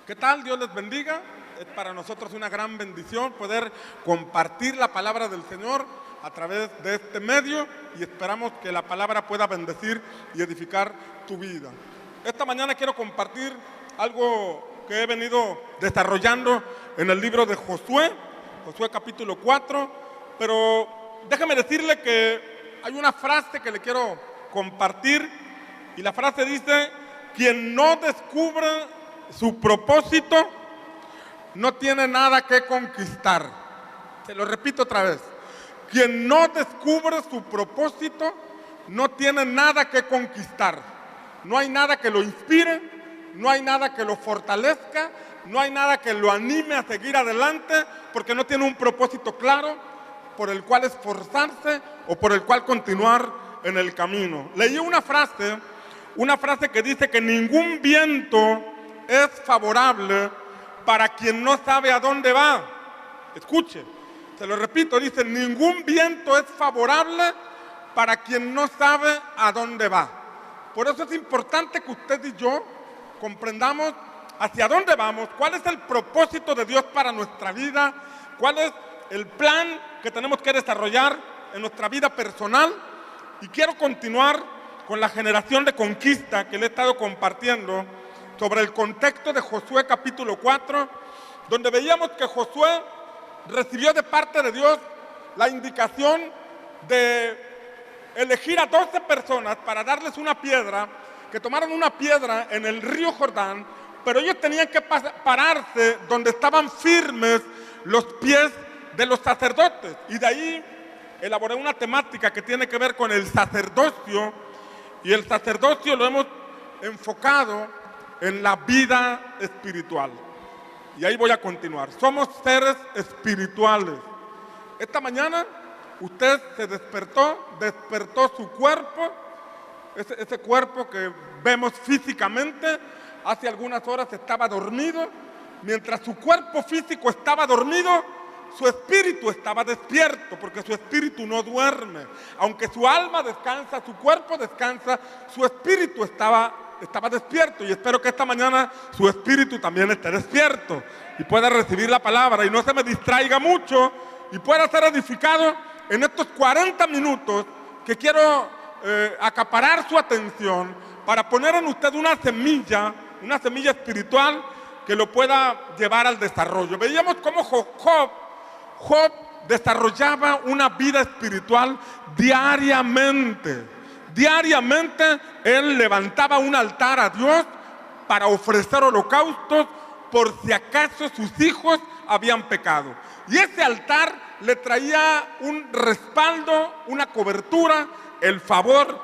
¿Qué tal? Dios les bendiga. Es para nosotros una gran bendición poder compartir la palabra del Señor a través de este medio y esperamos que la palabra pueda bendecir y edificar tu vida. Esta mañana quiero compartir algo que he venido desarrollando en el libro de Josué capítulo 4, pero déjame decirle que hay una frase que le quiero compartir y la frase dice: quien no descubre su propósito no tiene nada que conquistar. Se lo repito otra vez: quien no descubre su propósito no tiene nada que conquistar. No hay nada que lo inspire, no hay nada que lo fortalezca, no hay nada que lo anime a seguir adelante, porque no tiene un propósito claro por el cual esforzarse o por el cual continuar en el camino. Leí una frase que dice que ningún viento es favorable para quien no sabe a dónde va. Escuche, se lo repito, dice: ningún viento es favorable para quien no sabe a dónde va. Por eso es importante que usted y yo comprendamos hacia dónde vamos, cuál es el propósito de Dios para nuestra vida, cuál es el plan que tenemos que desarrollar en nuestra vida personal. Y quiero continuar con la generación de conquista que le he estado compartiendo sobre el contexto de Josué capítulo 4, donde veíamos que Josué recibió de parte de Dios la indicación de elegir a 12 personas para darles una piedra, que tomaran una piedra en el río Jordán, pero ellos tenían que pararse donde estaban firmes los pies de los sacerdotes. Y de ahí elaboré una temática que tiene que ver con el sacerdocio, y el sacerdocio lo hemos enfocado en la vida espiritual. Y ahí voy a continuar. Somos seres espirituales. Esta mañana usted se despertó su cuerpo, ese cuerpo que vemos físicamente. Hace algunas horas estaba dormido. Mientras su cuerpo físico estaba dormido, su espíritu estaba despierto, porque su espíritu no duerme. Aunque su alma descansa, su cuerpo descansa, su espíritu estaba despierto. Y espero que esta mañana su espíritu también esté despierto y pueda recibir la palabra y no se me distraiga mucho y pueda ser edificado en estos 40 minutos que quiero acaparar su atención para poner en usted una semilla espiritual que lo pueda llevar al desarrollo. Veíamos cómo Job desarrollaba una vida espiritual diariamente. Diariamente él levantaba un altar a Dios para ofrecer holocaustos por si acaso sus hijos habían pecado. Y ese altar le traía un respaldo, una cobertura, el favor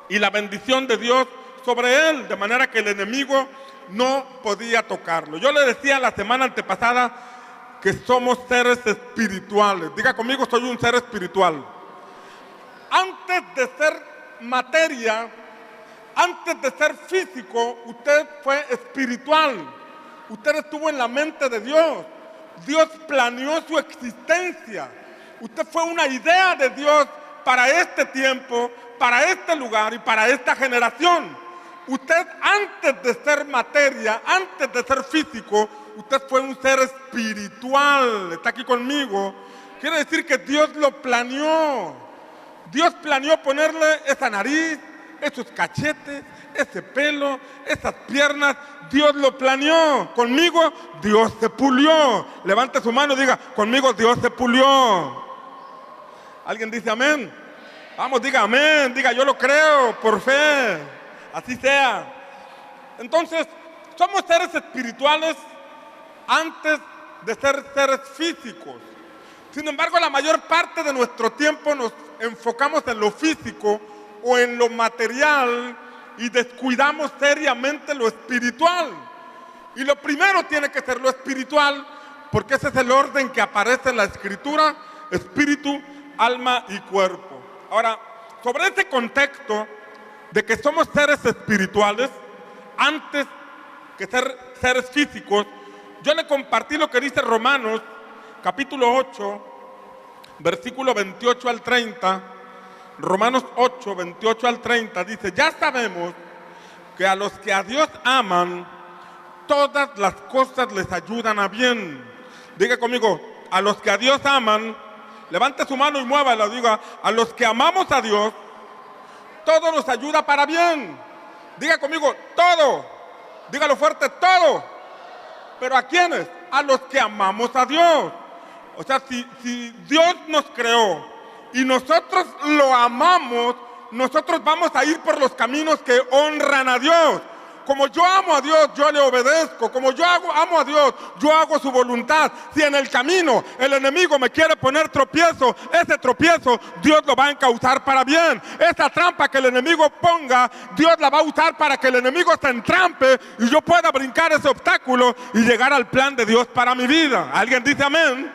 y la bendición de Dios sobre él, de manera que el enemigo no podía tocarlo. Yo le decía la semana antepasada que somos seres espirituales. Diga conmigo: soy un ser espiritual. Antes de ser materia, antes de ser físico, usted fue espiritual. Usted estuvo en la mente de Dios. Dios planeó su existencia. Usted fue una idea de Dios para este tiempo, para este lugar y para esta generación. Usted, antes de ser materia, antes de ser físico, usted fue un ser espiritual. ¿Está aquí conmigo? Quiere decir que Dios lo planeó. Dios planeó ponerle esa nariz, esos cachetes, ese pelo, esas piernas. Dios lo planeó. Conmigo Dios se pulió. Levante su mano y diga: conmigo Dios se pulió. ¿Alguien dice amén? Vamos, diga amén. Diga: yo lo creo por fe. Así sea. Entonces, somos seres espirituales antes de ser seres físicos. Sin embargo, la mayor parte de nuestro tiempo nos enfocamos en lo físico o en lo material y descuidamos seriamente lo espiritual. Y lo primero tiene que ser lo espiritual, porque ese es el orden que aparece en la Escritura: espíritu, alma y cuerpo. Ahora, sobre este contexto de que somos seres espirituales antes que ser seres físicos, yo le compartí lo que dice Romanos capítulo 8, versículo 28 al 30. Romanos 8, 28 al 30 dice: ya sabemos que a los que a Dios aman, todas las cosas les ayudan a bien. Diga conmigo, a los que a Dios aman, levante su mano y muévala, diga, a los que amamos a Dios, todo nos ayuda para bien. Diga conmigo, todo. Dígalo fuerte, todo. ¿Pero a quiénes? A los que amamos a Dios. O sea, si Dios nos creó y nosotros lo amamos, nosotros vamos a ir por los caminos que honran a Dios. Como yo amo a Dios, yo le obedezco. Como yo amo a Dios, yo hago su voluntad. Si en el camino el enemigo me quiere poner tropiezo, ese tropiezo Dios lo va a encauzar para bien. Esa trampa que el enemigo ponga, Dios la va a usar para que el enemigo se entrampe y yo pueda brincar ese obstáculo y llegar al plan de Dios para mi vida. ¿Alguien dice amén?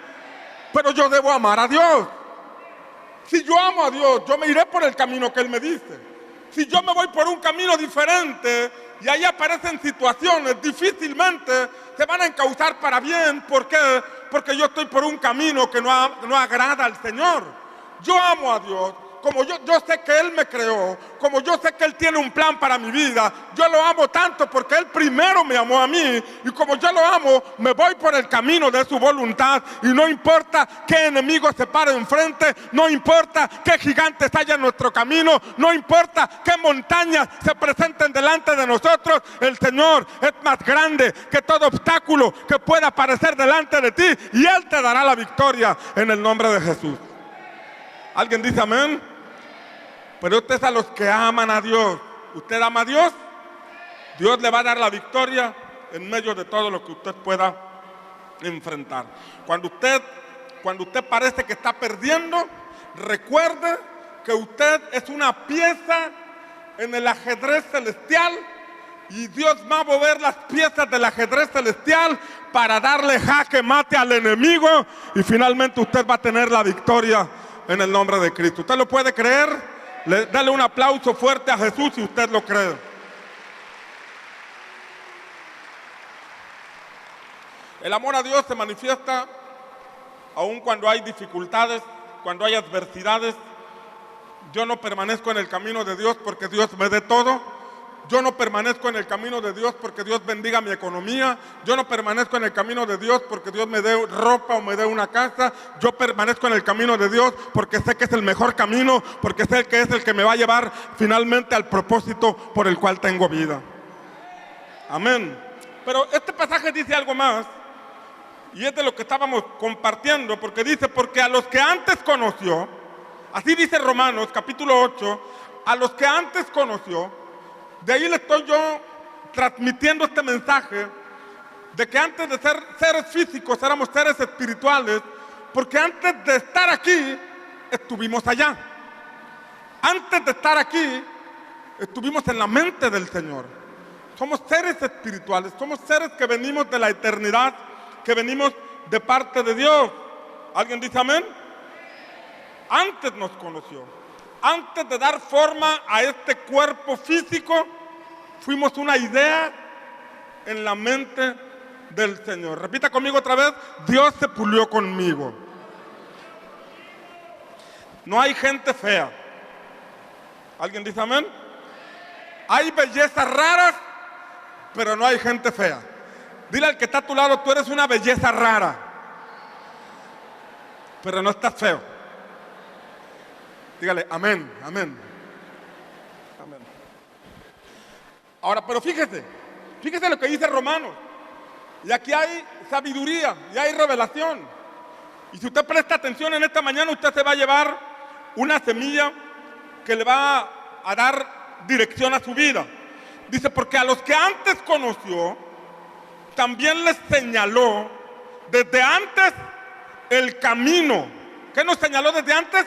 Pero yo debo amar a Dios. Si yo amo a Dios, yo me iré por el camino que Él me dice. Si yo me voy por un camino diferente y ahí aparecen situaciones, difícilmente se van a encauzar para bien. ¿Por qué? Porque yo estoy por un camino que no agrada al Señor. Yo amo a Dios. Como yo sé que Él me creó, como yo sé que Él tiene un plan para mi vida, yo lo amo tanto porque Él primero me amó a mí, y como yo lo amo, me voy por el camino de su voluntad, y no importa qué enemigo se pare enfrente, no importa qué gigantes haya en nuestro camino, no importa qué montañas se presenten delante de nosotros, el Señor es más grande que todo obstáculo que pueda aparecer delante de ti, y Él te dará la victoria en el nombre de Jesús. ¿Alguien dice amén? Pero usted es a los que aman a Dios. ¿Usted ama a Dios? Dios le va a dar la victoria en medio de todo lo que usted pueda enfrentar. Cuando usted parece que está perdiendo, recuerde que usted es una pieza en el ajedrez celestial, y Dios va a mover las piezas del ajedrez celestial para darle jaque mate al enemigo, y finalmente usted va a tener la victoria en el nombre de Cristo. ¿Usted lo puede creer? Dale un aplauso fuerte a Jesús si usted lo cree. El amor a Dios se manifiesta aun cuando hay dificultades, cuando hay adversidades. Yo no permanezco en el camino de Dios porque Dios me dé todo. Yo no permanezco en el camino de Dios porque Dios bendiga mi economía. Yo no permanezco en el camino de Dios porque Dios me dé ropa o me dé una casa. Yo permanezco en el camino de Dios porque sé que es el mejor camino, porque sé que es el que me va a llevar finalmente al propósito por el cual tengo vida. Amén. Pero este pasaje dice algo más, y es de lo que estábamos compartiendo, porque dice, porque a los que antes conoció, así dice Romanos capítulo 8, a los que antes conoció. De ahí le estoy yo transmitiendo este mensaje de que antes de ser seres físicos éramos seres espirituales, porque antes de estar aquí estuvimos allá. Antes de estar aquí estuvimos en la mente del Señor. Somos seres espirituales, somos seres que venimos de la eternidad, que venimos de parte de Dios. ¿Alguien dice amén? Antes nos conoció. Antes de dar forma a este cuerpo físico, fuimos una idea en la mente del Señor. Repita conmigo otra vez, Dios se pulió conmigo. No hay gente fea. ¿Alguien dice amén? Hay bellezas raras, pero no hay gente fea. Dile al que está a tu lado, tú eres una belleza rara, pero no estás feo. Dígale, amén, amén. Amén. Ahora, pero fíjese lo que dice Romanos. Y aquí hay sabiduría y hay revelación. Y si usted presta atención en esta mañana, usted se va a llevar una semilla que le va a dar dirección a su vida. Dice, porque a los que antes conoció, también les señaló desde antes el camino. ¿Qué nos señaló desde antes?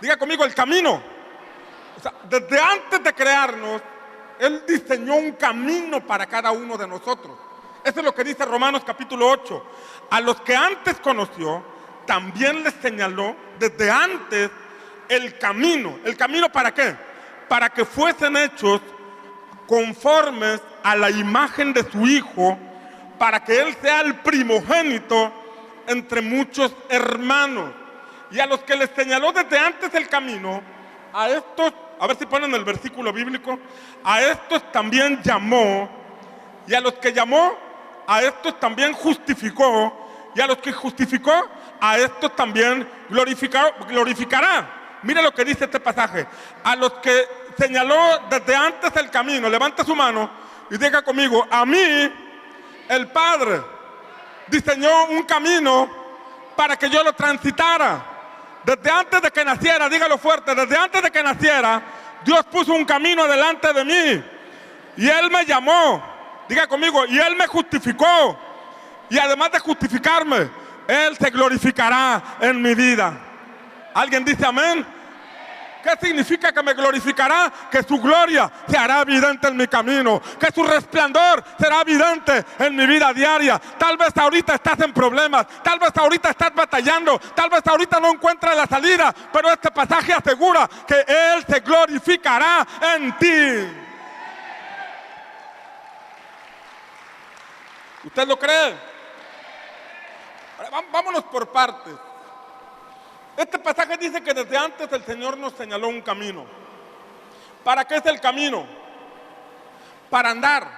Diga conmigo, el camino. O sea, desde antes de crearnos, Él diseñó un camino para cada uno de nosotros. Eso es lo que dice Romanos capítulo 8. A los que antes conoció, también les señaló desde antes el camino. ¿El camino para qué? Para que fuesen hechos conformes a la imagen de su Hijo, para que Él sea el primogénito entre muchos hermanos. Y a los que les señaló desde antes el camino, a estos, a ver si ponen el versículo bíblico, a estos también llamó, Y a los que llamó, a estos también justificó. Y a los que justificó, a estos también glorificará. Mira lo que dice este pasaje. A los que señaló desde antes el camino, levanta su mano y diga conmigo: a mí el Padre diseñó un camino para que yo lo transitara. Desde antes de que naciera, dígalo fuerte, desde antes de que naciera, Dios puso un camino delante de mí. Y Él me llamó, diga conmigo, y Él me justificó. Y además de justificarme, Él se glorificará en mi vida. ¿Alguien dice amén? ¿Qué significa que me glorificará? Que su gloria se hará evidente en mi camino, que su resplandor será evidente en mi vida diaria. Tal vez ahorita estás en problemas, tal vez ahorita estás batallando, tal vez ahorita no encuentras la salida, pero este pasaje asegura que Él se glorificará en ti. ¿Usted lo cree? Ahora, vámonos por partes. Este pasaje dice que desde antes el Señor nos señaló un camino. ¿Para qué es el camino? Para andar.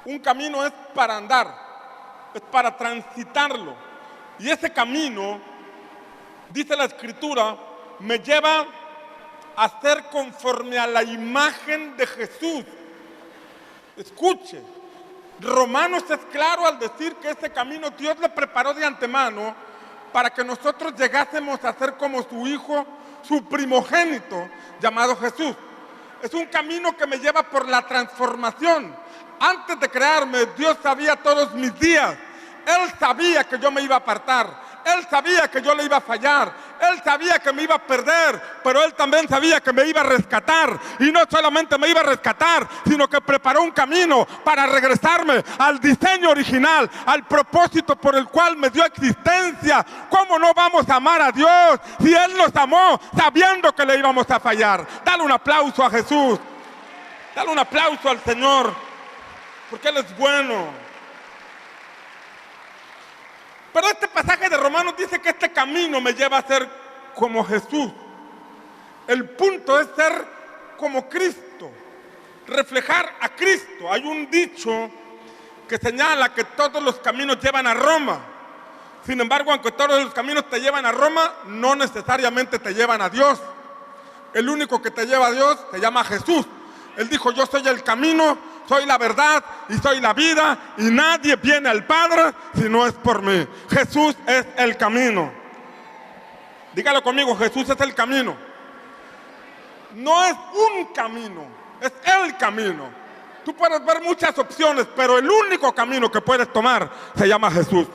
Un camino es para andar, es para transitarlo. Y ese camino, dice la Escritura, me lleva a ser conforme a la imagen de Jesús. Escuche, Romanos es claro al decir que ese camino Dios le preparó de antemano para que nosotros llegásemos a ser como su Hijo, su primogénito, llamado Jesús. Es un camino que me lleva por la transformación. Antes de crearme, Dios sabía todos mis días. Él sabía que yo me iba a apartar. Él sabía que yo le iba a fallar. Él sabía que me iba a perder, pero Él también sabía que me iba a rescatar. Y no solamente me iba a rescatar, sino que preparó un camino para regresarme al diseño original, al propósito por el cual me dio existencia. ¿Cómo no vamos a amar a Dios si Él nos amó sabiendo que le íbamos a fallar? Dale un aplauso a Jesús. Dale un aplauso al Señor, porque Él es bueno. Pero este pasaje de Romanos dice que este camino me lleva a ser como Jesús. El punto es ser como Cristo, reflejar a Cristo. Hay un dicho que señala que todos los caminos llevan a Roma. Sin embargo, aunque todos los caminos te llevan a Roma, no necesariamente te llevan a Dios. El único que te lleva a Dios se llama Jesús. Él dijo: yo soy el camino, soy la verdad y soy la vida, y nadie viene al Padre si no es por mí. Jesús es el camino. Dígalo conmigo: Jesús es el camino. No es un camino, es el camino. Tú puedes ver muchas opciones, pero el único camino que puedes tomar se llama Jesús.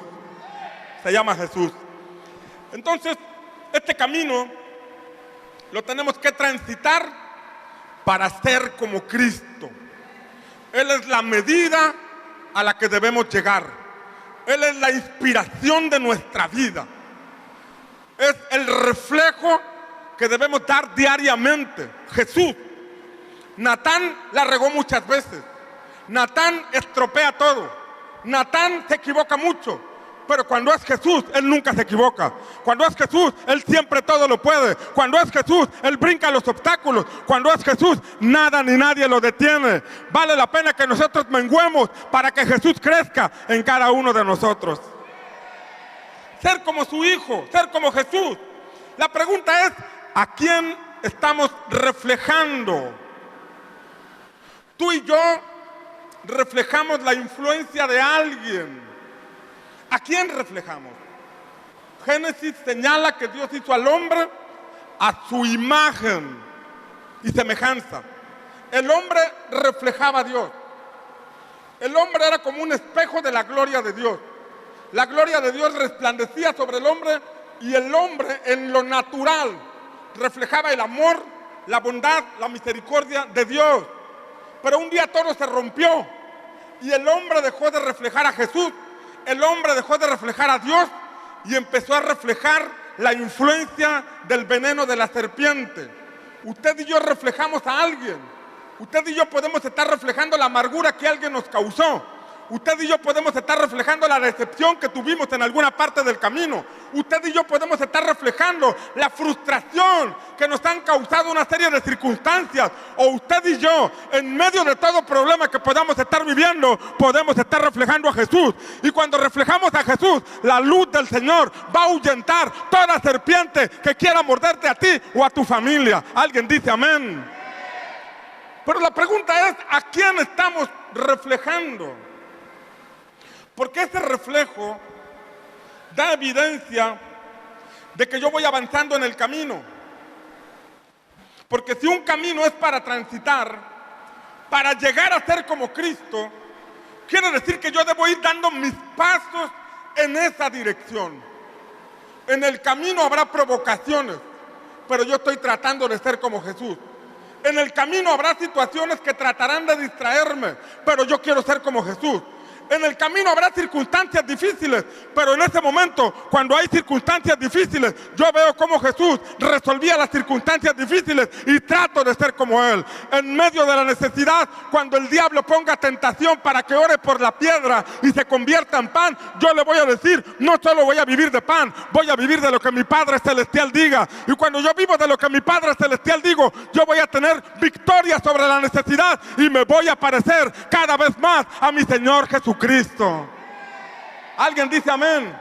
Se llama Jesús. Entonces, este camino lo tenemos que transitar para ser como Cristo. Él es la medida a la que debemos llegar. Él es la inspiración de nuestra vida. Es el reflejo que debemos dar diariamente. Jesús. Natán la regó muchas veces. Natán estropea todo. Natán se equivoca mucho. Pero cuando es Jesús, Él nunca se equivoca. Cuando es Jesús, Él siempre todo lo puede. Cuando es Jesús, Él brinca los obstáculos. Cuando es Jesús, nada ni nadie lo detiene. Vale la pena que nosotros menguemos para que Jesús crezca en cada uno de nosotros. Ser como su Hijo, ser como Jesús. La pregunta es: ¿a quién estamos reflejando? Tú y yo reflejamos la influencia de alguien. ¿A quién reflejamos? Génesis señala que Dios hizo al hombre a su imagen y semejanza. El hombre reflejaba a Dios. El hombre era como un espejo de la gloria de Dios. La gloria de Dios resplandecía sobre el hombre, y el hombre en lo natural reflejaba el amor, la bondad, la misericordia de Dios. Pero un día todo se rompió y el hombre dejó de reflejar a Jesús. El hombre dejó de reflejar a Dios y empezó a reflejar la influencia del veneno de la serpiente. Usted y yo reflejamos a alguien. Usted y yo podemos estar reflejando la amargura que alguien nos causó. Usted y yo podemos estar reflejando la decepción que tuvimos en alguna parte del camino. Usted y yo podemos estar reflejando la frustración que nos han causado una serie de circunstancias. O usted y yo, en medio de todo problema que podamos estar viviendo, podemos estar reflejando a Jesús. Y cuando reflejamos a Jesús, la luz del Señor va a ahuyentar toda serpiente que quiera morderte a ti o a tu familia. Alguien dice amén. Pero la pregunta es, ¿a quién estamos reflejando? Porque ese reflejo da evidencia de que yo voy avanzando en el camino. Porque si un camino es para transitar, para llegar a ser como Cristo, quiere decir que yo debo ir dando mis pasos en esa dirección. En el camino habrá provocaciones, pero yo estoy tratando de ser como Jesús. En el camino habrá situaciones que tratarán de distraerme, pero yo quiero ser como Jesús. En el camino habrá circunstancias difíciles, pero en ese momento, cuando hay circunstancias difíciles, yo veo cómo Jesús resolvía las circunstancias difíciles y trato de ser como Él. En medio de la necesidad, cuando el diablo ponga tentación para que ore por la piedra y se convierta en pan, yo le voy a decir, no solo voy a vivir de pan, voy a vivir de lo que mi Padre Celestial diga. Y cuando yo vivo de lo que mi Padre Celestial digo, yo voy a tener victoria sobre la necesidad y me voy a parecer cada vez más a mi Señor Jesucristo. Alguien dice amén.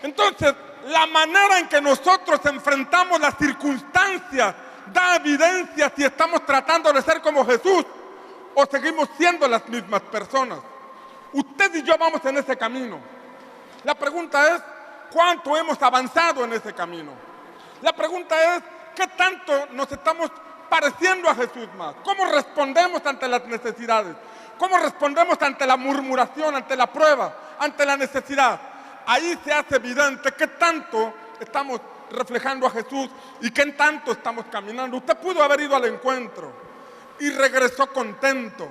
Entonces, la manera en que nosotros enfrentamos las circunstancias da evidencia si estamos tratando de ser como Jesús o seguimos siendo las mismas personas. Usted y yo vamos en ese camino. La pregunta es, ¿cuánto hemos avanzado en ese camino? La pregunta es, ¿qué tanto nos estamos pareciendo a Jesús más? ¿Cómo respondemos ante las necesidades? ¿Cómo respondemos ante la murmuración, ante la prueba, ante la necesidad? Ahí se hace evidente qué tanto estamos reflejando a Jesús y qué tanto estamos caminando. Usted pudo haber ido al encuentro y regresó contento,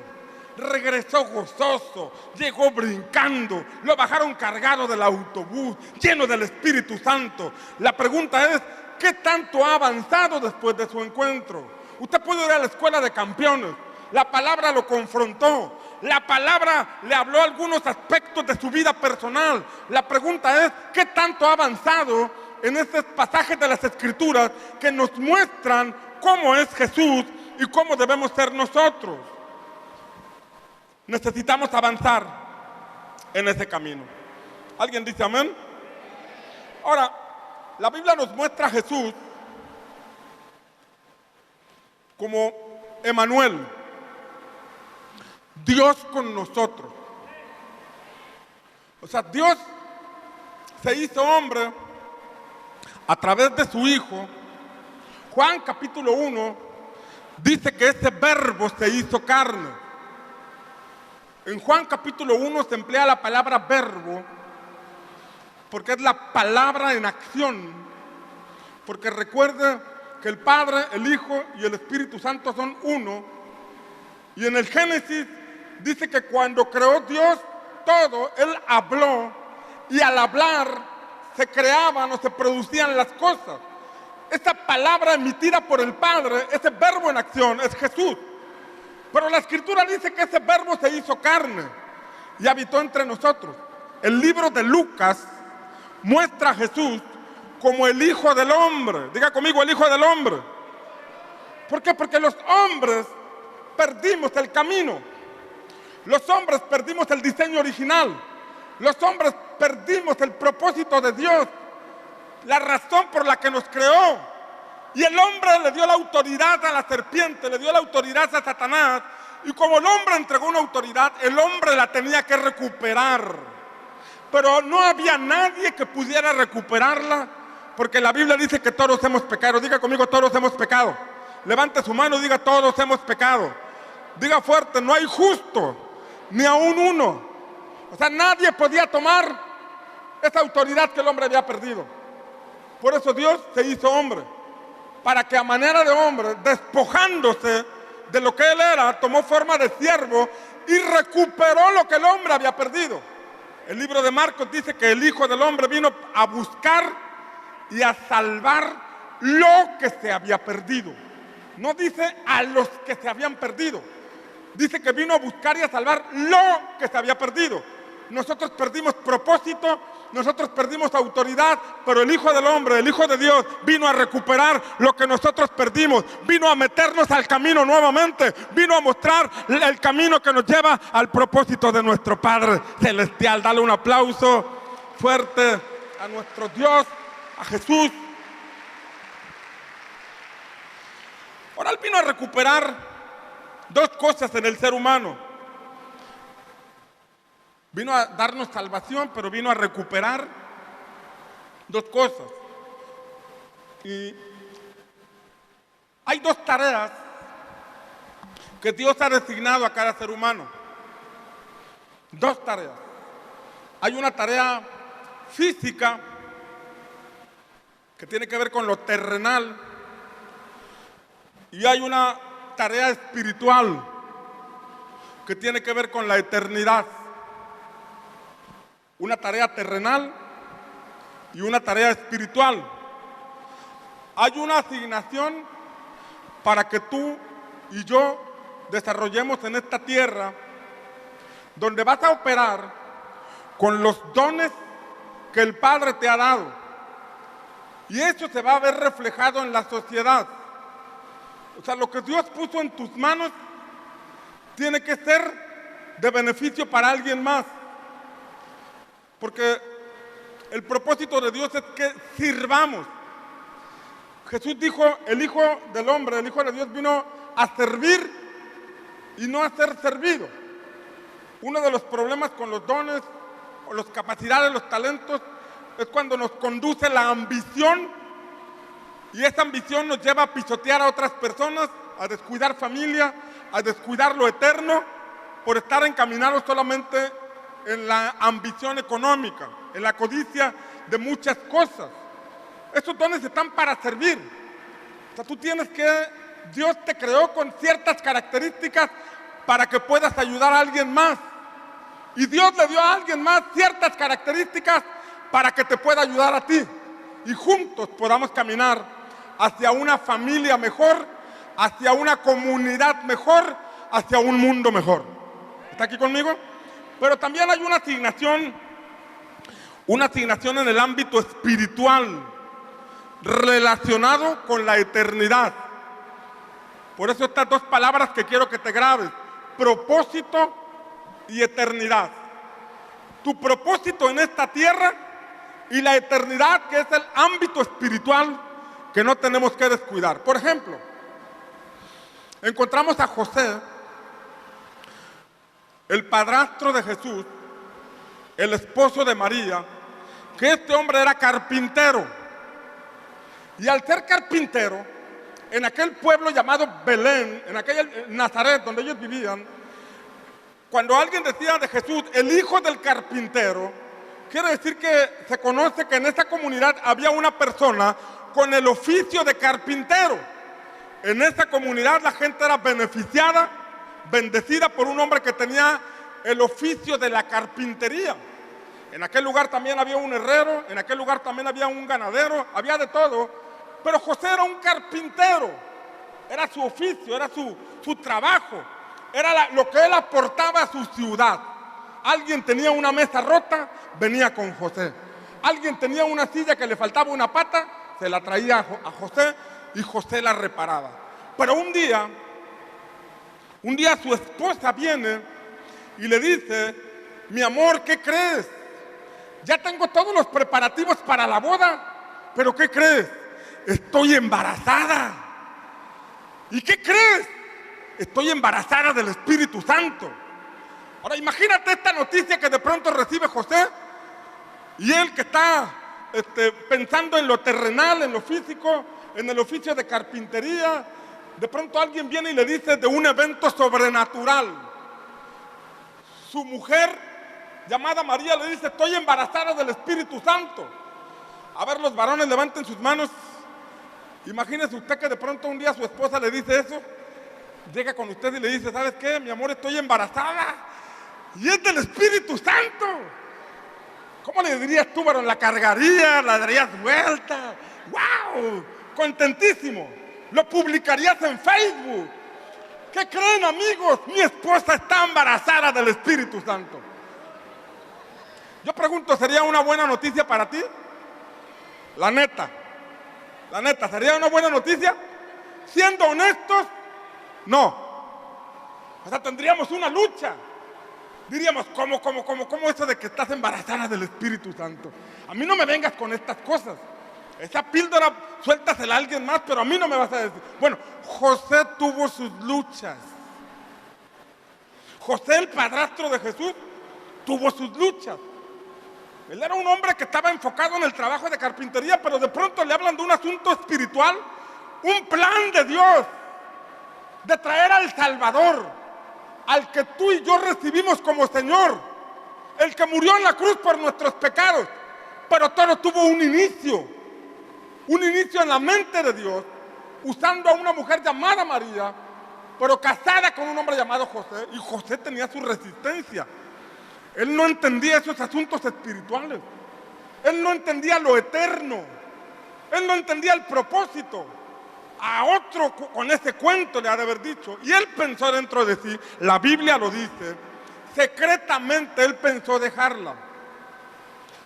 regresó gozoso, llegó brincando, lo bajaron cargado del autobús, lleno del Espíritu Santo. La pregunta es, ¿qué tanto ha avanzado después de su encuentro? Usted pudo ir a la escuela de campeones. La palabra lo confrontó. La palabra le habló algunos aspectos de su vida personal. La pregunta es, ¿qué tanto ha avanzado en estos pasajes de las Escrituras que nos muestran cómo es Jesús y cómo debemos ser nosotros? Necesitamos avanzar en ese camino. ¿Alguien dice amén? Ahora, la Biblia nos muestra a Jesús como Emmanuel, Dios con nosotros. O sea, Dios se hizo hombre a través de su Hijo. Juan capítulo 1 dice que ese verbo se hizo carne. En Juan capítulo 1 se emplea la palabra verbo porque es la palabra en acción. Porque recuerde que el Padre, el Hijo y el Espíritu Santo son uno. Y en el Génesis dice que cuando creó Dios todo, Él habló, y al hablar se creaban o se producían las cosas. Esta palabra emitida por el Padre, ese verbo en acción, es Jesús. Pero la Escritura dice que ese verbo se hizo carne y habitó entre nosotros. El libro de Lucas muestra a Jesús como el Hijo del Hombre. Diga conmigo, el Hijo del Hombre. ¿Por qué? Porque los hombres perdimos el camino. Los hombres perdimos el diseño original. Los hombres perdimos el propósito de Dios, la razón por la que nos creó. Y el hombre le dio la autoridad a la serpiente, le dio la autoridad a Satanás. Y como el hombre entregó una autoridad, el hombre la tenía que recuperar. Pero no había nadie que pudiera recuperarla, porque la Biblia dice que todos hemos pecado. Diga conmigo, todos hemos pecado. Levante su mano y diga, todos hemos pecado. Diga fuerte, no hay justo, ni aún uno. O sea, nadie podía tomar esa autoridad que el hombre había perdido. Por eso Dios se hizo hombre, para que a manera de hombre, despojándose de lo que él era, tomó forma de siervo y recuperó lo que el hombre había perdido. El libro de Marcos dice que el Hijo del Hombre vino a buscar y a salvar lo que se había perdido. No dice a los que se habían perdido. Dice que vino a buscar y a salvar lo que se había perdido. nosotros perdimos propósito, nosotros perdimos autoridad, pero el Hijo del Hombre, el Hijo de Dios, vino a recuperar lo que nosotros perdimos, vino a meternos al camino nuevamente, vino a mostrar el camino que nos lleva al propósito de nuestro Padre Celestial. Dale un aplauso fuerte a nuestro Dios, a Jesús. Ahora Él vino a recuperar dos cosas en el ser humano. Vino a darnos salvación, pero vino a recuperar dos cosas. Y hay dos tareas que Dios ha designado a cada ser humano. Dos tareas. Hay una tarea física que tiene que ver con lo terrenal y hay una tarea espiritual que tiene que ver con la eternidad. Una tarea terrenal y una tarea espiritual. Hay una asignación para que tú y yo desarrollemos en esta tierra, donde vas a operar con los dones que el Padre te ha dado. Y eso se va a ver reflejado en la sociedad. O sea, lo que Dios puso en tus manos tiene que ser de beneficio para alguien más. Porque el propósito de Dios es que sirvamos. Jesús dijo, el Hijo del Hombre, el Hijo de Dios vino a servir y no a ser servido. Uno de los problemas con los dones, o las capacidades, los talentos, es cuando nos conduce la ambición y esa ambición nos lleva a pisotear a otras personas, a descuidar familia, a descuidar lo eterno, por estar encaminados solamente en la ambición económica, en la codicia de muchas cosas. Estos dones están para servir. O sea, Dios te creó con ciertas características para que puedas ayudar a alguien más. Y Dios le dio a alguien más ciertas características para que te pueda ayudar a ti. Y juntos podamos caminar hacia una familia mejor, hacia una comunidad mejor, hacia un mundo mejor. ¿Está aquí conmigo? Pero también hay una asignación en el ámbito espiritual relacionado con la eternidad. Por eso estas dos palabras que quiero que te grabes: propósito y eternidad. Tu propósito en esta tierra y la eternidad, que es el ámbito espiritual que no tenemos que descuidar. Por ejemplo, encontramos a José, el padrastro de Jesús, el esposo de María, que este hombre era carpintero. Y al ser carpintero, en aquel pueblo llamado Belén, en aquel Nazaret donde ellos vivían, cuando alguien decía de Jesús, el hijo del carpintero, quiere decir que se conoce que en esa comunidad había una persona con el oficio de carpintero. En esa comunidad la gente era beneficiada, bendecida por un hombre que tenía el oficio de la carpintería. En aquel lugar también había un herrero, en aquel lugar también había un ganadero, había de todo, pero José era un carpintero, era su oficio, era su trabajo, era lo que él aportaba a su ciudad. Alguien tenía una mesa rota, venía con José. Alguien tenía una silla que le faltaba una pata, se la traía a José y José la reparaba. Pero un día su esposa viene y le dice, mi amor, ¿qué crees? Ya tengo todos los preparativos para la boda, pero ¿qué crees? Estoy embarazada. ¿Y qué crees? Estoy embarazada del Espíritu Santo. Ahora imagínate esta noticia que de pronto recibe José, y él que está pensando en lo terrenal, en lo físico, en el oficio de carpintería, de pronto alguien viene y le dice de un evento sobrenatural. Su mujer, llamada María, le dice, estoy embarazada del Espíritu Santo. A ver, los varones, levanten sus manos. Imagínese usted que de pronto un día su esposa le dice eso, llega con usted y le dice, ¿sabes qué? Mi amor, estoy embarazada y es del Espíritu Santo. ¿Cómo le dirías tú, varón? ¿La cargarías? ¿La darías vuelta? ¡Wow! Contentísimo. Lo publicarías en Facebook. ¿Qué creen, amigos? Mi esposa está embarazada del Espíritu Santo. Yo pregunto, ¿sería una buena noticia para ti? La neta, ¿sería una buena noticia? Siendo honestos, no. O sea, tendríamos una lucha. Diríamos, ¿cómo eso de que estás embarazada del Espíritu Santo? A mí no me vengas con estas cosas. Esa píldora, suéltasela a alguien más, pero a mí no me vas a decir. Bueno, José tuvo sus luchas. José, el padrastro de Jesús, tuvo sus luchas. Él era un hombre que estaba enfocado en el trabajo de carpintería, pero de pronto le hablan de un asunto espiritual, un plan de Dios, de traer al Salvador, al que tú y yo recibimos como Señor, el que murió en la cruz por nuestros pecados, pero todo tuvo un inicio en la mente de Dios, usando a una mujer llamada María, pero casada con un hombre llamado José, y José tenía su resistencia. Él no entendía esos asuntos espirituales. Él no entendía lo eterno. Él no entendía el propósito. A otro con ese cuento le ha de haber dicho. Y él pensó dentro de sí, la Biblia lo dice, secretamente él pensó dejarla.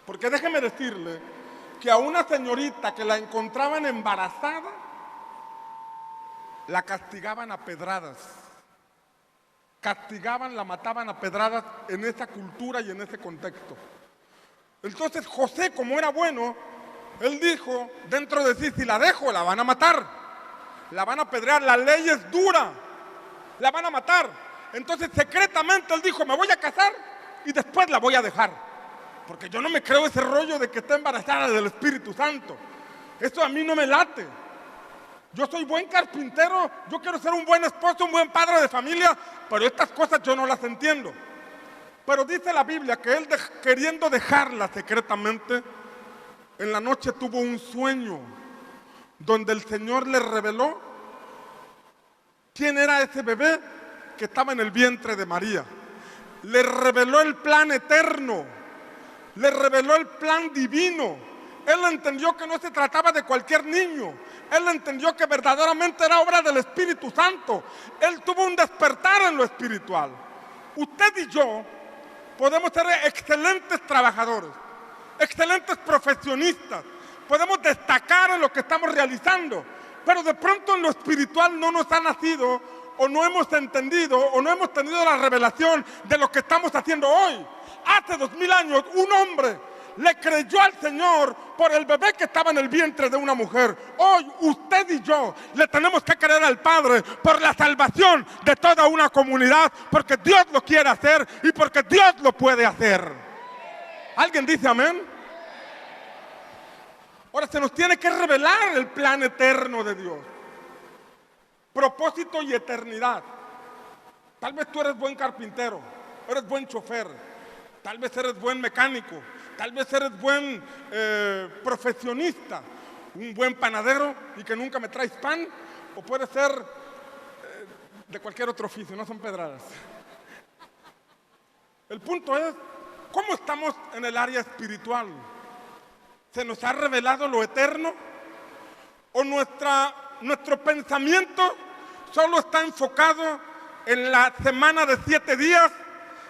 Porque déjeme decirle que a una señorita que la encontraban embarazada, la castigaban a pedradas. Castigaban, la mataban a pedradas en esa cultura y en ese contexto. Entonces José, como era bueno, él dijo dentro de sí, si la dejo, la van a matar, la van a apedrear, la ley es dura, la van a matar. Entonces secretamente él dijo, me voy a casar y después la voy a dejar, porque yo no me creo ese rollo de que está embarazada del Espíritu Santo. Eso a mí no me late. Yo soy buen carpintero, yo quiero ser un buen esposo, un buen padre de familia, pero estas cosas yo no las entiendo. Pero dice la Biblia que él, queriendo dejarla secretamente, en la noche tuvo un sueño donde el Señor le reveló quién era ese bebé que estaba en el vientre de María. Le reveló el plan eterno, le reveló el plan divino. Él entendió que no se trataba de cualquier niño. Él entendió que verdaderamente era obra del Espíritu Santo. Él tuvo un despertar en lo espiritual. Usted y yo podemos ser excelentes trabajadores, excelentes profesionistas. Podemos destacar en lo que estamos realizando, pero de pronto en lo espiritual no nos ha nacido, o no hemos entendido, o no hemos tenido la revelación de lo que estamos haciendo hoy. Hace 2000 años un hombre le creyó al Señor por el bebé que estaba en el vientre de una mujer. Hoy usted y yo le tenemos que creer al Padre por la salvación de toda una comunidad, porque Dios lo quiere hacer y porque Dios lo puede hacer. ¿Alguien dice amén? Ahora se nos tiene que revelar el plan eterno de Dios. Propósito y eternidad. Tal vez tú eres buen carpintero, eres buen chofer, tal vez eres buen mecánico, tal vez eres buen profesionista, un buen panadero y que nunca me traes pan, o puede ser de cualquier otro oficio, no son pedradas. El punto es, ¿cómo estamos en el área espiritual? ¿Se nos ha revelado lo eterno? ¿O nuestro pensamiento solo está enfocado en la semana de 7 días?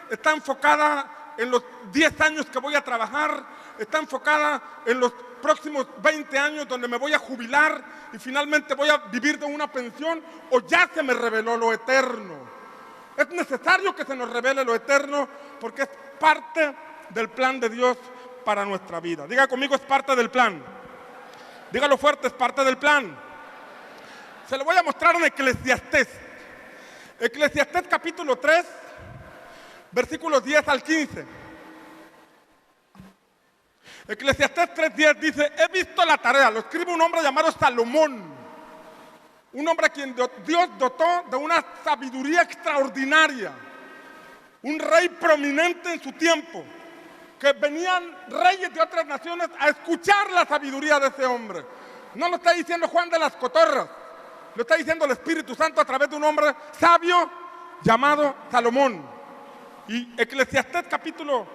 ¿Está enfocada en los 10 años que voy a trabajar? ¿Está enfocada en los próximos 20 años donde me voy a jubilar y finalmente voy a vivir de una pensión? ¿O ya se me reveló lo eterno? Es necesario que se nos revele lo eterno porque es parte del plan de Dios para nuestra vida. Diga conmigo, es parte del plan. Dígalo fuerte, es parte del plan. Se lo voy a mostrar en Eclesiastés. Eclesiastés capítulo 3, versículos 10 al 15. Eclesiastés 3:10 dice, he visto la tarea, lo escribe un hombre llamado Salomón, un hombre a quien Dios dotó de una sabiduría extraordinaria, un rey prominente en su tiempo, que venían reyes de otras naciones a escuchar la sabiduría de ese hombre. No lo está diciendo Juan de las Cotorras, lo está diciendo el Espíritu Santo a través de un hombre sabio llamado Salomón. Y Eclesiastés capítulo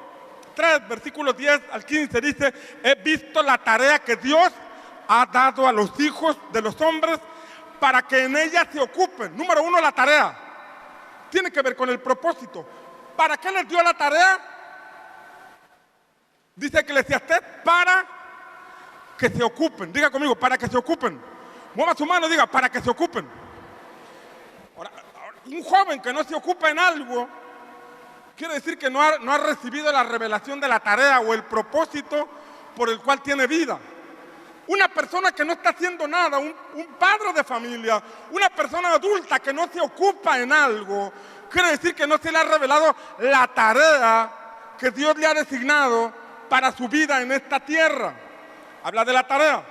3, versículos 10 al 15 dice, he visto la tarea que Dios ha dado a los hijos de los hombres para que en ella se ocupen. Número 1, la tarea. Tiene que ver con el propósito. ¿Para qué les dio la tarea? Dice Eclesiastés, para que se ocupen. Diga conmigo, para que se ocupen. Mueva su mano y diga, para que se ocupen. Ahora, un joven que no se ocupa en algo, quiere decir que no ha recibido la revelación de la tarea o el propósito por el cual tiene vida. Una persona que no está haciendo nada, un padre de familia, una persona adulta que no se ocupa en algo, quiere decir que no se le ha revelado la tarea que Dios le ha designado para su vida en esta tierra. Habla de la tarea,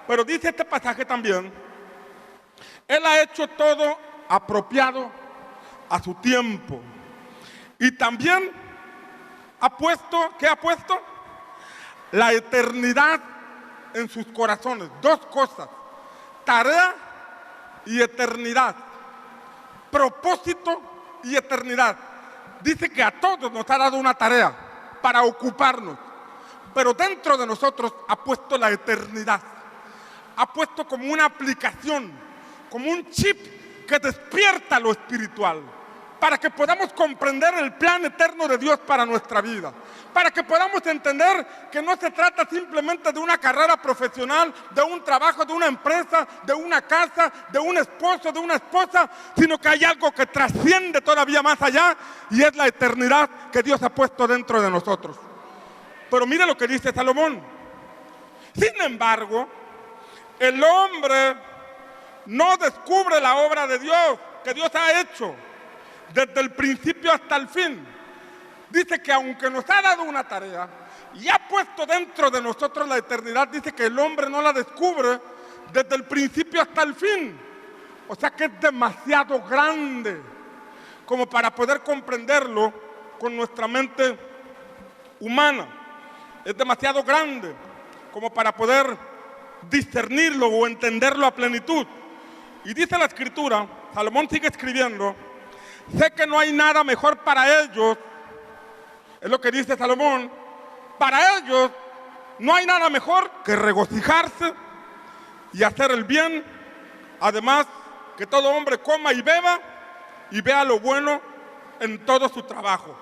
pero dice este pasaje también, Él ha hecho todo apropiado a su tiempo. Y también ha puesto, ¿qué ha puesto? La eternidad en sus corazones. Dos cosas, tarea y eternidad. Propósito y eternidad. Dice que a todos nos ha dado una tarea para ocuparnos, pero dentro de nosotros ha puesto la eternidad. Ha puesto como una aplicación, como un chip que despierta lo espiritual, para que podamos comprender el plan eterno de Dios para nuestra vida, para que podamos entender que no se trata simplemente de una carrera profesional, de un trabajo, de una empresa, de una casa, de un esposo, de una esposa, sino que hay algo que trasciende todavía más allá y es la eternidad que Dios ha puesto dentro de nosotros. Pero mire lo que dice Salomón. Sin embargo, el hombre no descubre la obra de Dios que Dios ha hecho desde el principio hasta el fin. Dice que aunque nos ha dado una tarea y ha puesto dentro de nosotros la eternidad, dice que el hombre no la descubre desde el principio hasta el fin. O sea que es demasiado grande como para poder comprenderlo con nuestra mente humana. Es demasiado grande como para poder discernirlo o entenderlo a plenitud. Y dice la Escritura, Salomón sigue escribiendo, sé que no hay nada mejor para ellos, es lo que dice Salomón, para ellos no hay nada mejor que regocijarse y hacer el bien, además que todo hombre coma y beba y vea lo bueno en todo su trabajo.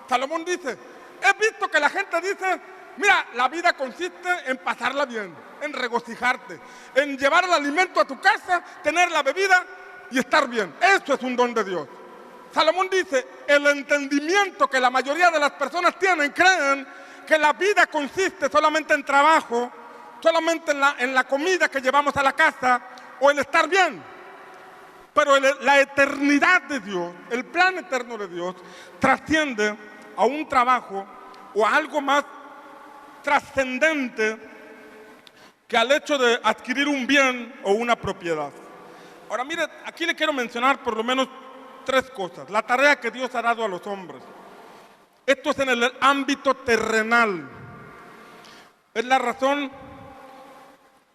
Salomón dice, he visto que la gente dice, mira, la vida consiste en pasarla bien, en regocijarte, en llevar el alimento a tu casa, tener la bebida y estar bien. Eso es un don de Dios. Salomón dice, el entendimiento que la mayoría de las personas tienen, creen que la vida consiste solamente en trabajo, solamente en la comida que llevamos a la casa o en estar bien. Pero la eternidad de Dios, el plan eterno de Dios, trasciende a un trabajo o a algo más trascendente que al hecho de adquirir un bien o una propiedad. Ahora mire, aquí le quiero mencionar por lo menos tres cosas. La tarea que Dios ha dado a los hombres. Esto es en el ámbito terrenal. Es la razón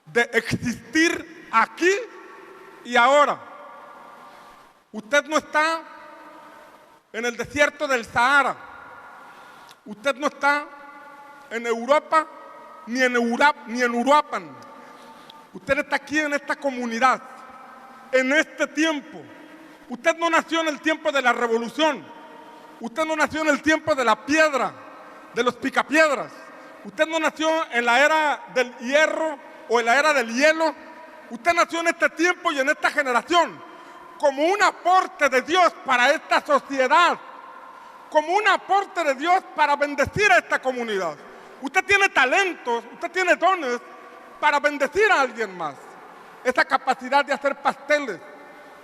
de existir aquí y ahora. Usted no está en el desierto del Sahara. Usted no está en Europa ni en Uruapan. Usted está aquí en esta comunidad, en este tiempo. Usted no nació en el tiempo de la revolución. Usted no nació en el tiempo de la piedra, de los picapiedras. Usted no nació en la era del hierro o en la era del hielo. Usted nació en este tiempo y en esta generación como un aporte de Dios para esta sociedad, como un aporte de Dios para bendecir a esta comunidad. Usted tiene talentos, usted tiene dones para bendecir a alguien más. Esa capacidad de hacer pasteles.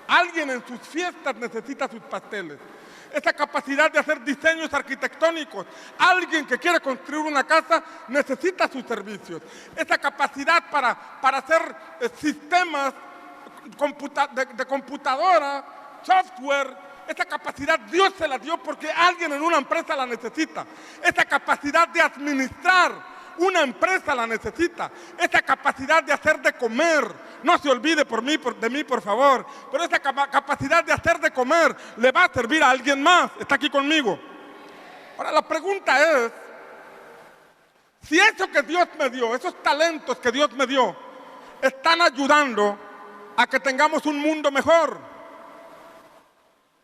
Alguien en sus fiestas necesita sus pasteles. Esa capacidad de hacer diseños arquitectónicos. Alguien que quiere construir una casa necesita sus servicios. Esa capacidad para hacer sistemas de computadora, software, esa capacidad Dios se la dio porque alguien en una empresa la necesita. Esa capacidad de administrar una empresa la necesita. Esa capacidad de hacer de comer, no se olvide de mí, por favor, pero esa capacidad de hacer de comer le va a servir a alguien más. ¿Está aquí conmigo? Ahora la pregunta es, si eso que Dios me dio, esos talentos que Dios me dio, están ayudando a que tengamos un mundo mejor.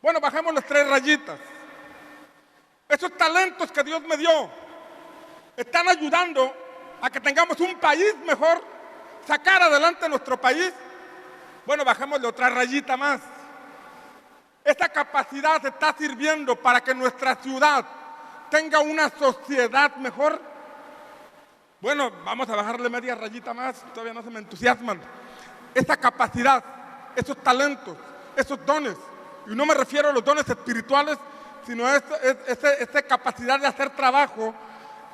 Bueno, bajemos las 3 rayitas. Esos talentos que Dios me dio están ayudando a que tengamos un país mejor, sacar adelante nuestro país. Bueno, bajémosle otra rayita más. Esta capacidad está sirviendo para que nuestra ciudad tenga una sociedad mejor. Bueno, vamos a bajarle media rayita más, todavía no se me entusiasman. Esta capacidad, esos talentos, esos dones, y no me refiero a los dones espirituales, sino a esta capacidad de hacer trabajo,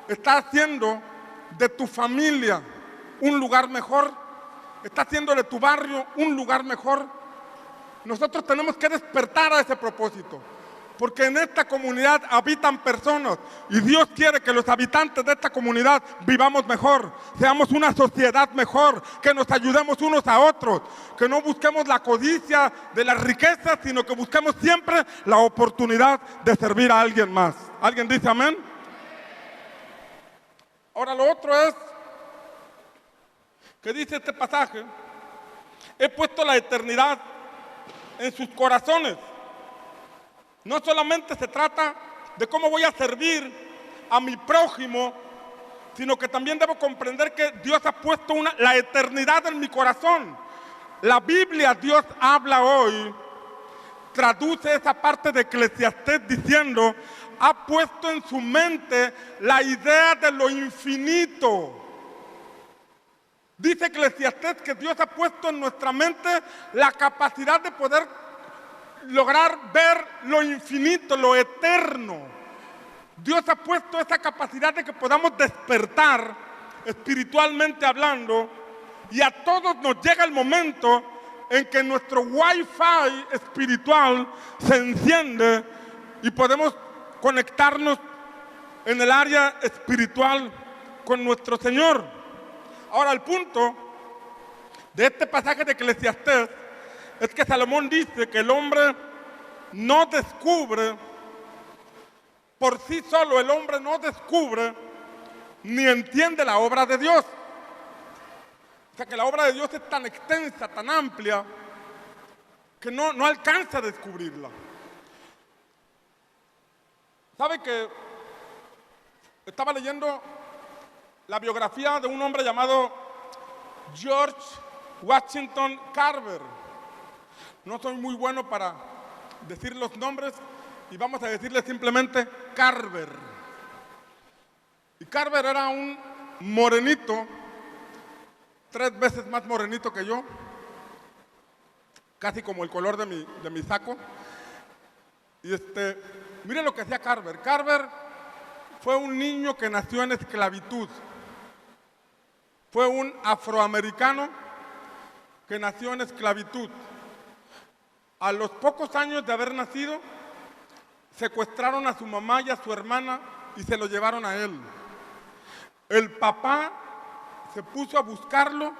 está haciendo de tu familia un lugar mejor, está haciendo de tu barrio un lugar mejor. Nosotros tenemos que despertar a ese propósito, porque en esta comunidad habitan personas y Dios quiere que los habitantes de esta comunidad vivamos mejor, seamos una sociedad mejor, que nos ayudemos unos a otros, que no busquemos la codicia de las riquezas, sino que busquemos siempre la oportunidad de servir a alguien más. ¿Alguien dice amén? Ahora lo otro es, que dice este pasaje, he puesto la eternidad en sus corazones. No solamente se trata de cómo voy a servir a mi prójimo, sino que también debo comprender que Dios ha puesto la eternidad en mi corazón. La Biblia, Dios habla hoy, traduce esa parte de Eclesiastés diciendo, ha puesto en su mente la idea de lo infinito. Dice Eclesiastés que Dios ha puesto en nuestra mente la capacidad de poder lograr ver lo infinito, lo eterno. Dios ha puesto esa capacidad de que podamos despertar espiritualmente hablando, y a todos nos llega el momento en que nuestro wifi espiritual se enciende y podemos conectarnos en el área espiritual con nuestro Señor. Ahora, el punto de este pasaje de Eclesiastés es que Salomón dice que el hombre no descubre, por sí solo el hombre no descubre ni entiende la obra de Dios. O sea que la obra de Dios es tan extensa, tan amplia, que no alcanza a descubrirla. ¿Sabe que estaba leyendo la biografía de un hombre llamado George Washington Carver? No soy muy bueno para decir los nombres y vamos a decirle simplemente Carver. Y Carver era un morenito, 3 veces más morenito que yo, casi como el color de mi saco. Y mire lo que hacía Carver. Carver fue un niño que nació en esclavitud. Fue un afroamericano que nació en esclavitud. A los pocos años de haber nacido, secuestraron a su mamá y a su hermana y se lo llevaron a él. El papá se puso a buscarlo,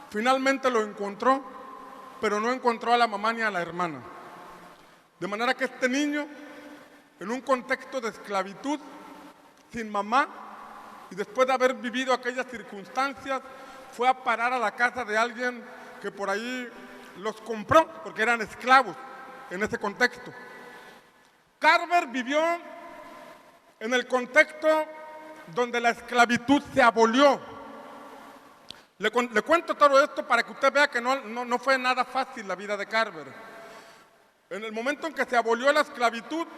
finalmente lo encontró, pero no encontró a la mamá ni a la hermana. De manera que este niño, en un contexto de esclavitud, sin mamá, y después de haber vivido aquellas circunstancias, fue a parar a la casa de alguien que por ahí los compró, porque eran esclavos en ese contexto. Carver vivió en el contexto donde la esclavitud se abolió. Le cuento todo esto para que usted vea que no fue nada fácil la vida de Carver. En el momento en que se abolió la esclavitud,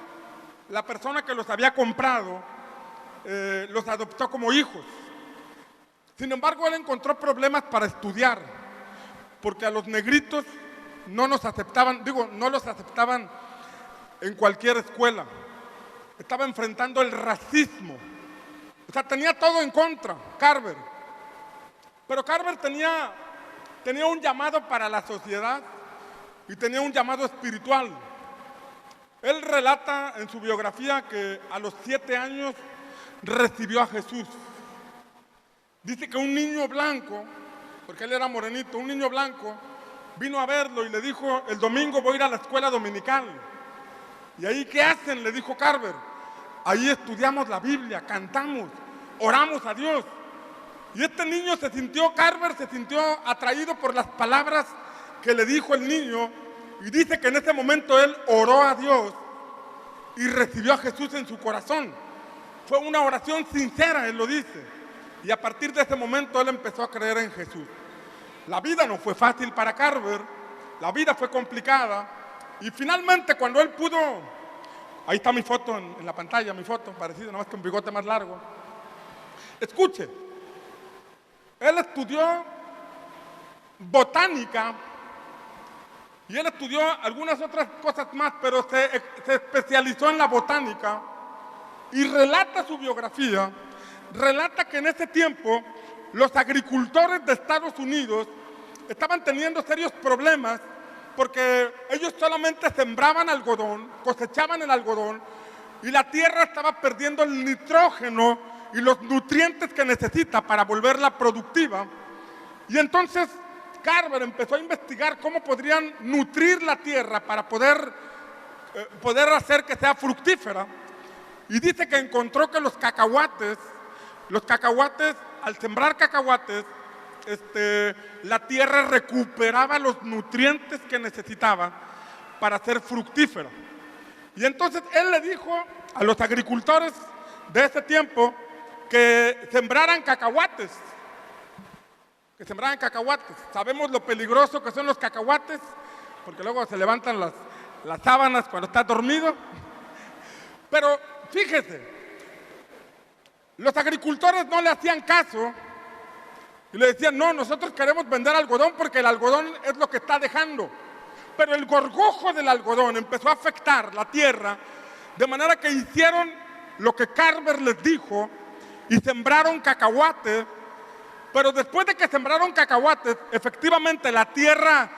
la persona que los había comprado los adoptó como hijos. Sin embargo, él encontró problemas para estudiar, porque a los negritos no los aceptaban en cualquier escuela. Estaba enfrentando el racismo. O sea, tenía todo en contra, Carver. Pero Carver tenía un llamado para la sociedad y tenía un llamado espiritual. Él relata en su biografía que a los 7 años recibió a Jesús. Dice que un niño blanco, porque él era morenito, un niño blanco vino a verlo y le dijo, el domingo voy a ir a la escuela dominical. ¿Y ahí qué hacen?, le dijo Carver. Ahí estudiamos la Biblia, cantamos, oramos a Dios. Y este niño Carver se sintió atraído por las palabras que le dijo el niño, y dice que en ese momento él oró a Dios y recibió a Jesús en su corazón. Fue una oración sincera, él lo dice. Y a partir de ese momento él empezó a creer en Jesús. La vida no fue fácil para Carver, la vida fue complicada. Y finalmente cuando él pudo, ahí está mi foto en la pantalla, mi foto, parecida, nada más que un bigote más largo. Escuche, él estudió botánica y él estudió algunas otras cosas más, pero se especializó en la botánica y relata su biografía, relata que en ese tiempo los agricultores de Estados Unidos estaban teniendo serios problemas porque ellos solamente sembraban algodón, cosechaban el algodón y la tierra estaba perdiendo el nitrógeno y los nutrientes que necesita para volverla productiva. Y entonces Carver empezó a investigar cómo podrían nutrir la tierra para poder hacer que sea fructífera. Y dice que encontró que los cacahuates, al sembrar cacahuates, la tierra recuperaba los nutrientes que necesitaba para ser fructífera. Y entonces él le dijo a los agricultores de ese tiempo que sembraran cacahuates. Sabemos lo peligroso que son los cacahuates, porque luego se levantan las sábanas cuando estás dormido. Pero fíjese, los agricultores no le hacían caso y le decían, no, nosotros queremos vender algodón porque el algodón es lo que está dejando. Pero el gorgojo del algodón empezó a afectar la tierra, de manera que hicieron lo que Carver les dijo y sembraron cacahuates. Pero después de que sembraron cacahuates, efectivamente la tierra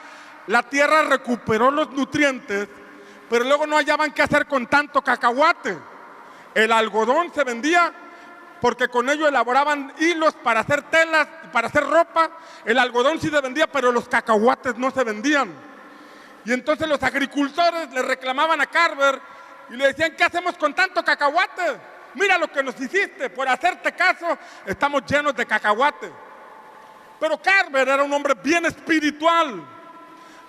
recuperó los nutrientes, pero luego no hallaban qué hacer con tanto cacahuate. El algodón se vendía porque con ello elaboraban hilos para hacer telas, para hacer ropa. El algodón sí se vendía, pero los cacahuates no se vendían. Y entonces los agricultores le reclamaban a Carver y le decían, ¿qué hacemos con tanto cacahuate? Mira lo que nos hiciste, por hacerte caso estamos llenos de cacahuate. Pero Carver era un hombre bien espiritual.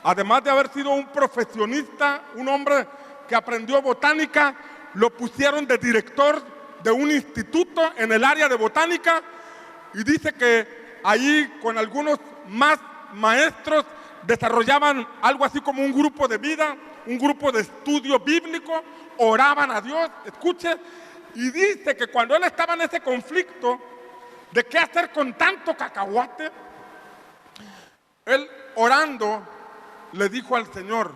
Además de haber sido un profesionista, un hombre que aprendió botánica, lo pusieron de director de un instituto en el área de botánica y dice que ahí con algunos más maestros desarrollaban algo así como un grupo de vida, un grupo de estudio bíblico, oraban a Dios, escuche, y dice que cuando él estaba en ese conflicto de qué hacer con tanto cacahuate, él orando le dijo al Señor,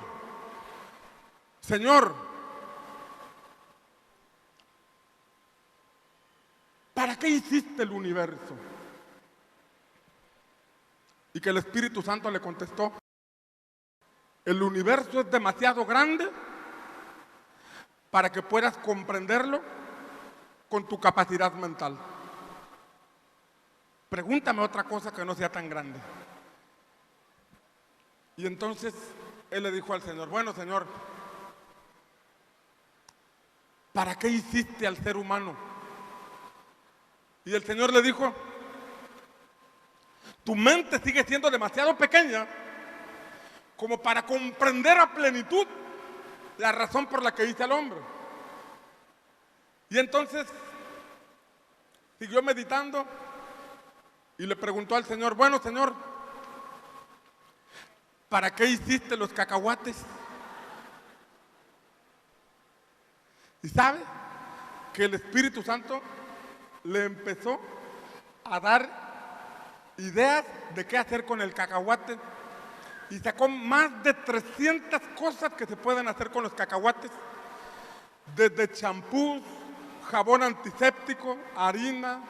Señor, ¿para qué hiciste el universo? Y que el Espíritu Santo le contestó, el universo es demasiado grande para que puedas comprenderlo con tu capacidad mental. Pregúntame otra cosa que no sea tan grande. Y entonces él le dijo al Señor, bueno, Señor, ¿para qué hiciste al ser humano? Y el Señor le dijo, tu mente sigue siendo demasiado pequeña como para comprender a plenitud la razón por la que hice al hombre. Y entonces siguió meditando y le preguntó al Señor, bueno, Señor, ¿para qué hiciste los cacahuates? Y sabe que el Espíritu Santo le empezó a dar ideas de qué hacer con el cacahuate y sacó más de 300 cosas que se pueden hacer con los cacahuates, desde champús, jabón antiséptico, harina,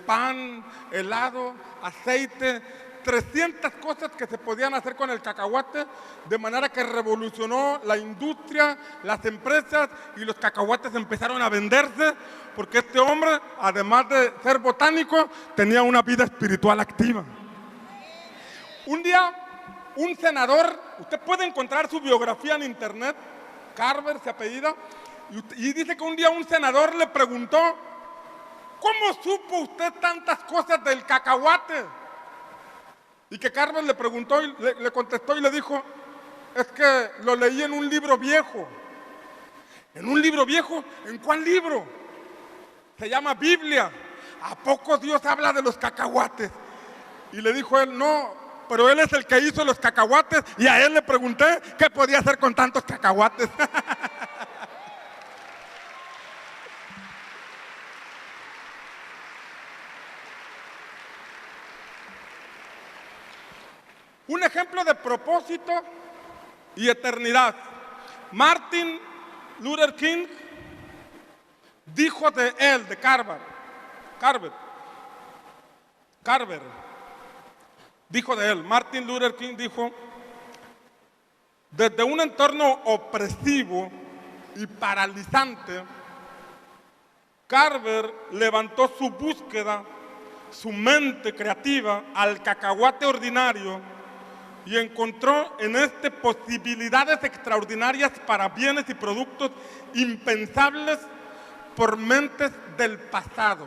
pan, helado, aceite, 300 cosas que se podían hacer con el cacahuate, de manera que revolucionó la industria, las empresas, y los cacahuates empezaron a venderse, porque este hombre, además de ser botánico, tenía una vida espiritual activa. Un día, un senador, usted puede encontrar su biografía en internet, Carver se apellida, y dice que un día un senador le preguntó, ¿cómo supo usted tantas cosas del cacahuate? Y que Carver le preguntó, y le contestó y le dijo, es que lo leí en un libro viejo. ¿En un libro viejo? ¿En cuál libro? se llama Biblia. ¿A poco Dios habla de los cacahuates? Y le dijo él, no, pero él es el que hizo los cacahuates y a él le pregunté qué podía hacer con tantos cacahuates. Un ejemplo de propósito y eternidad. Martin Luther King dijo de él, de Carver, dijo de él, Martin Luther King dijo, desde un entorno opresivo y paralizante, Carver levantó su búsqueda, su mente creativa al cacahuate ordinario y encontró en este posibilidades extraordinarias para bienes y productos impensables por mentes del pasado.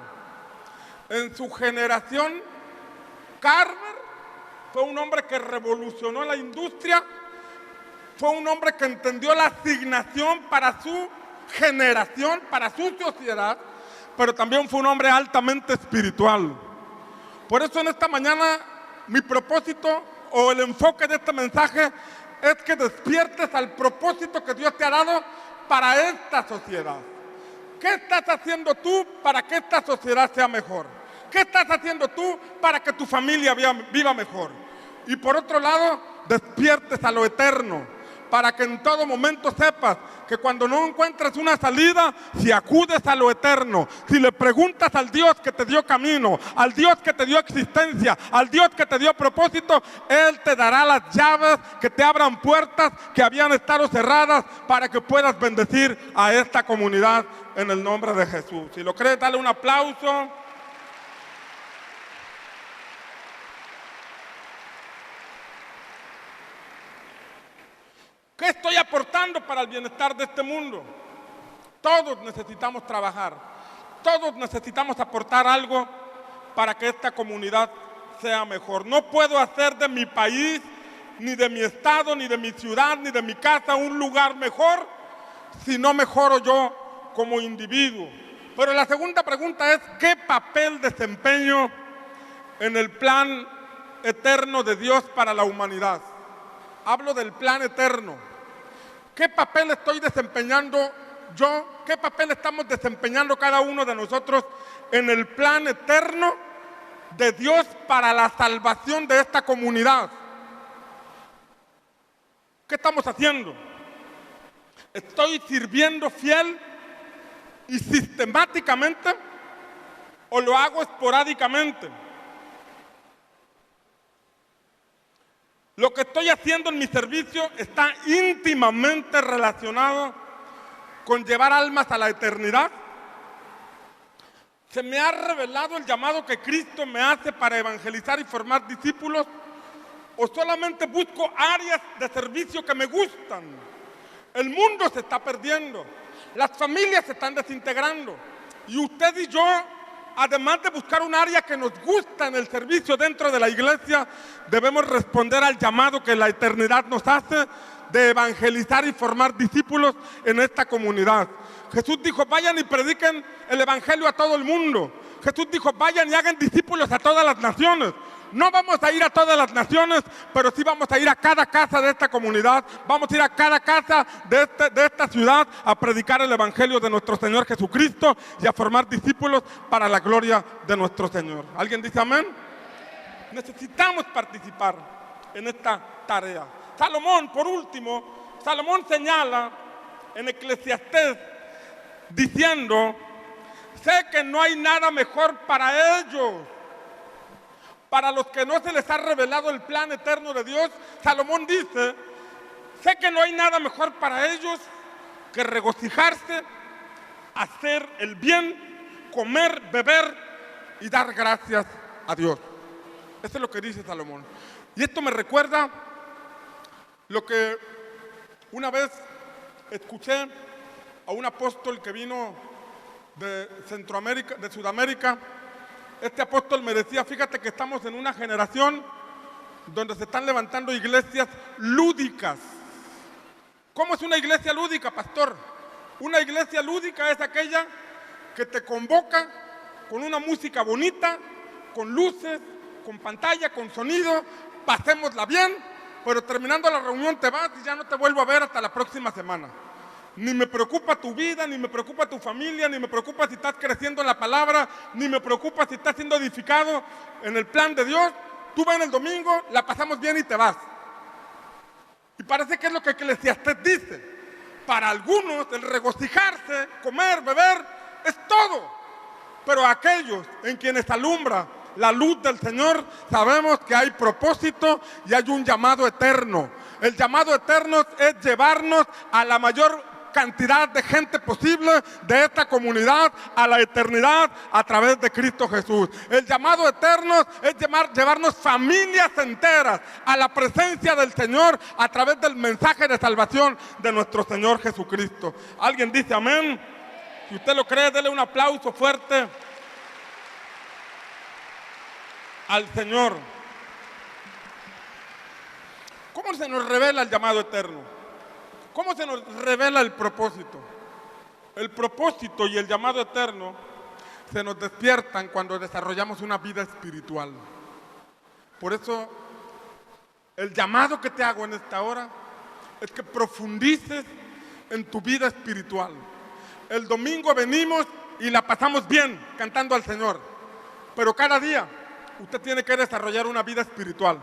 En su generación, Carver fue un hombre que revolucionó la industria, fue un hombre que entendió la asignación para su generación, para su sociedad, pero también fue un hombre altamente espiritual. Por eso en esta mañana mi propósito o el enfoque de este mensaje es que despiertes al propósito que Dios te ha dado para esta sociedad. ¿Qué estás haciendo tú para que esta sociedad sea mejor? ¿Qué estás haciendo tú para que tu familia viva mejor? Y por otro lado, despiertes a lo eterno, para que en todo momento sepas que cuando no encuentres una salida, si acudes a lo eterno, si le preguntas al Dios que te dio camino, al Dios que te dio existencia, al Dios que te dio propósito, Él te dará las llaves que te abran puertas que habían estado cerradas para que puedas bendecir a esta comunidad en el nombre de Jesús. Si lo crees, dale un aplauso. ¿Qué estoy aportando para el bienestar de este mundo? Todos necesitamos trabajar, todos necesitamos aportar algo para que esta comunidad sea mejor. No puedo hacer de mi país, ni de mi estado, ni de mi ciudad, ni de mi casa un lugar mejor si no mejoro yo como individuo. Pero la segunda pregunta es, ¿qué papel desempeño en el plan eterno de Dios para la humanidad? Hablo del plan eterno. ¿Qué papel estoy desempeñando yo? ¿Qué papel estamos desempeñando cada uno de nosotros en el plan eterno de Dios para la salvación de esta comunidad? ¿Qué estamos haciendo? ¿Estoy sirviendo fiel y sistemáticamente o lo hago esporádicamente? Lo que estoy haciendo en mi servicio está íntimamente relacionado con llevar almas a la eternidad. ¿Se me ha revelado el llamado que Cristo me hace para evangelizar y formar discípulos? ¿O solamente busco áreas de servicio que me gustan? El mundo se está perdiendo, las familias se están desintegrando y usted y yo, además de buscar un área que nos gusta en el servicio dentro de la iglesia, debemos responder al llamado que la eternidad nos hace de evangelizar y formar discípulos en esta comunidad. Jesús dijo, vayan y prediquen el evangelio a todo el mundo. Jesús dijo, vayan y hagan discípulos a todas las naciones. No vamos a ir a todas las naciones, pero sí vamos a ir a cada casa de esta comunidad. Vamos a ir a cada casa de esta ciudad a predicar el evangelio de nuestro Señor Jesucristo y a formar discípulos para la gloria de nuestro Señor. ¿Alguien dice amén? Necesitamos participar en esta tarea. Salomón, por último, Salomón señala en Eclesiastés diciendo, sé que no hay nada mejor para ellos. Para los que no se les ha revelado el plan eterno de Dios, Salomón dice, sé que no hay nada mejor para ellos que regocijarse, hacer el bien, comer, beber y dar gracias a Dios. Eso es lo que dice Salomón. Y esto me recuerda lo que una vez escuché a un apóstol que vino de Centroamérica, de Sudamérica. Este apóstol me decía, fíjate que estamos en una generación donde se están levantando iglesias lúdicas. ¿Cómo es una iglesia lúdica, pastor? Una iglesia lúdica es aquella que te convoca con una música bonita, con luces, con pantalla, con sonido, pasémosla bien, pero terminando la reunión te vas y ya no te vuelvo a ver hasta la próxima semana. Ni me preocupa tu vida, ni me preocupa tu familia, ni me preocupa si estás creciendo en la palabra, ni me preocupa si estás siendo edificado en el plan de Dios. Tú ven el domingo, la pasamos bien y te vas. Y parece que es lo que Eclesiastés dice. Para algunos el regocijarse, comer, beber, es todo. Pero aquellos en quienes alumbra la luz del Señor, sabemos que hay propósito y hay un llamado eterno. El llamado eterno es llevarnos a la mayor cantidad de gente posible de esta comunidad a la eternidad a través de Cristo Jesús. El llamado eterno es llevarnos familias enteras a la presencia del Señor a través del mensaje de salvación de nuestro Señor Jesucristo. ¿Alguien dice amén? Si usted lo cree, dele un aplauso fuerte al Señor. ¿Cómo se nos revela el llamado eterno? ¿Cómo se nos revela el propósito? El propósito y el llamado eterno se nos despiertan cuando desarrollamos una vida espiritual. Por eso, el llamado que te hago en esta hora es que profundices en tu vida espiritual. El domingo venimos y la pasamos bien cantando al Señor, pero cada día usted tiene que desarrollar una vida espiritual.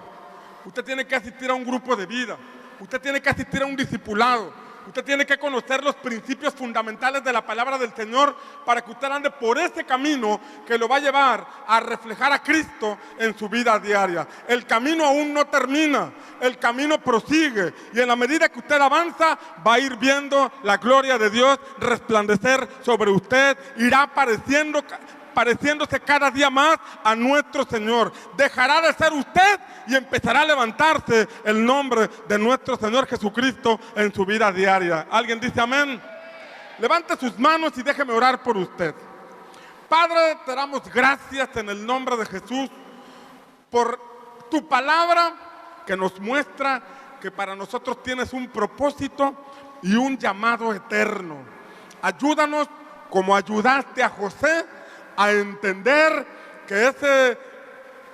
Usted tiene que asistir a un grupo de vida. Usted tiene que asistir a un discipulado. Usted tiene que conocer los principios fundamentales de la palabra del Señor para que usted ande por ese camino que lo va a llevar a reflejar a Cristo en su vida diaria. El camino aún no termina, el camino prosigue y en la medida que usted avanza va a ir viendo la gloria de Dios resplandecer sobre usted, irá pareciéndose cada día más a nuestro Señor. Dejará de ser usted y empezará a levantarse el nombre de nuestro Señor Jesucristo en su vida diaria. ¿Alguien dice amén? Levante sus manos y déjeme orar por usted. Padre, te damos gracias en el nombre de Jesús por tu palabra que nos muestra que para nosotros tienes un propósito y un llamado eterno. Ayúdanos como ayudaste a José a entender que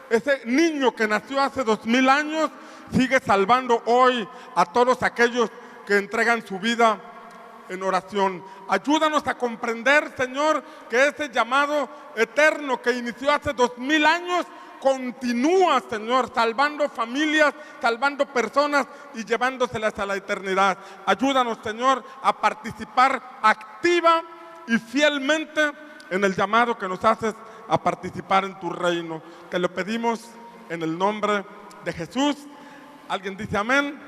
ese niño que nació hace 2000 años sigue salvando hoy a todos aquellos que entregan su vida en oración. Ayúdanos a comprender, Señor, que ese llamado eterno que inició hace 2000 años continúa, Señor, salvando familias, salvando personas y llevándoselas a la eternidad. Ayúdanos, Señor, a participar activa y fielmente en el llamado que nos haces a participar en tu reino. Te lo pedimos en el nombre de Jesús. ¿Alguien dice amén?